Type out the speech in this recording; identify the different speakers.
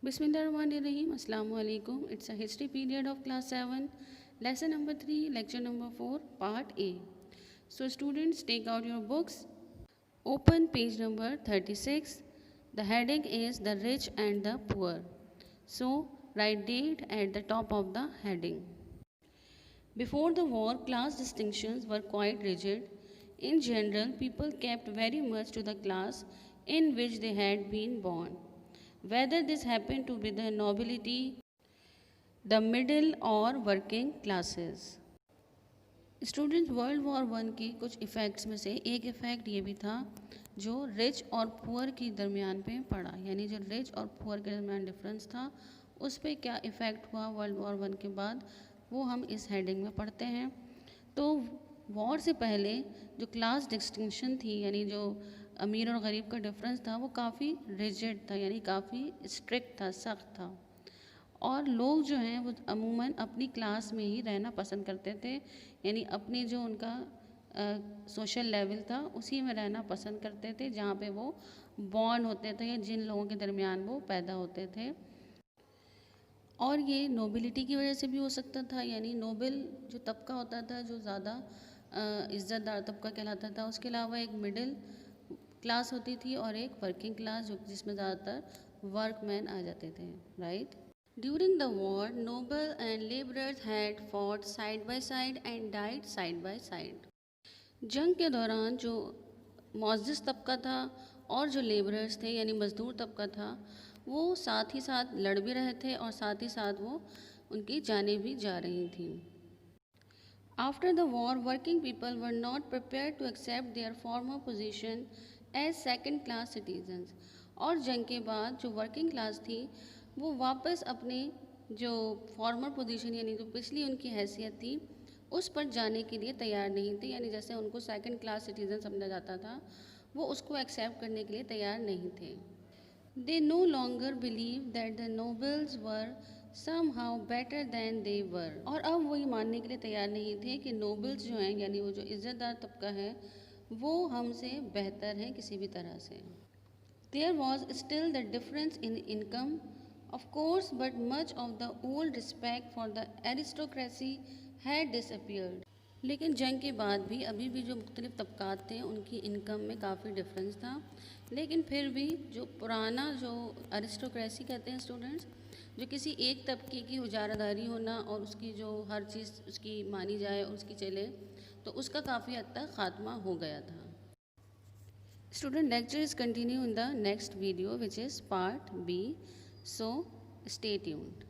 Speaker 1: Bismillahirrahmanirrahim. Assalamu alaikum. It's a history period of class 7, lesson number 3, lecture number 4, part A. So students, take out your books. Open page number 36. The heading is the rich and the poor. So write date at the top of the heading. Before the war, class distinctions were quite rigid. In general, people kept very much to the class in which they had been born. Whether this happened to be the nobility, the middle or working classes. Students world war one के कुछ effects में से एक effect ये भी था जो rich और पुअर के दरमियान पे पड़ा, यानी जो रिच और पुअर के दरमियान डिफरेंस था उस पर क्या इफ़ेक्ट हुआ वर्ल्ड वॉर वन के बाद, वो हम इस हेडिंग में पढ़ते हैं। तो वॉर से पहले जो क्लास डिस्टिंक्शन थी, यानी जो अमीर और गरीब का डिफरेंस था, वो काफ़ी रिजिड था, यानी काफ़ी स्ट्रिक्ट था, सख्त था। और लोग जो हैं वो अमूमन अपनी क्लास में ही रहना पसंद करते थे, यानी अपनी जो उनका सोशल लेवल था उसी में रहना पसंद करते थे, जहाँ पे वो बॉर्न होते थे या जिन लोगों के दरमियान वो पैदा होते थे। और ये नोबिलिटी की वजह से भी हो सकता था, यानी नोबल जो तबका होता था, जो ज़्यादा इज़्ज़तदार तबका कहलाता था। उसके अलावा एक मिडिल क्लास होती थी और एक वर्किंग क्लास, जो जिसमें ज़्यादातर वर्कमैन आ जाते थे, right. During the war, noble and laborers had fought side by side and died side by side. जंग के दौरान जो मुअज़्ज़िज़ तबका था और जो लेबरर्स थे यानी मज़दूर तबका था, वो साथ ही साथ लड़ भी रहे थे और साथ ही साथ वो उनकी जानें भी जा रही थी। After the war, working people were not prepared to accept their former position as second class citizens. और जंग के बाद जो वर्किंग क्लास थी वो वापस अपने जो फॉर्मर पोजीशन यानी जो पिछली उनकी हैसियत थी उस पर जाने के लिए तैयार नहीं थे, यानी जैसे उनको सेकंड क्लास सिटीज़न समझा जाता था वो उसको एक्सेप्ट करने के लिए तैयार नहीं थे। They know longer believe that the nobles were somehow better than they were, और अब वही मानने के लिए तैयार नहीं थे कि नोबल्स जो हैं यानी वो जो इज़्ज़तदार तबका है वो हमसे बेहतर हैं किसी भी तरह से। There was still the difference in income, of course, but much of the old respect for the aristocracy had disappeared. लेकिन जंग के बाद भी अभी भी जो मुख्तलिफ तबकात थे उनकी इनकम में काफ़ी डिफरेंस था, लेकिन फिर भी जो पुराना जो अरिस्टोक्रेसी कहते हैं स्टूडेंट्स, जो किसी एक तबके की उजारादारी होना और उसकी जो हर चीज़ उसकी मानी जाए और उसकी चले, तो उसका काफ़ी हद तक ख़ात्मा हो गया था। Student, lecture is continue in the next video, which is part B. So stay tuned.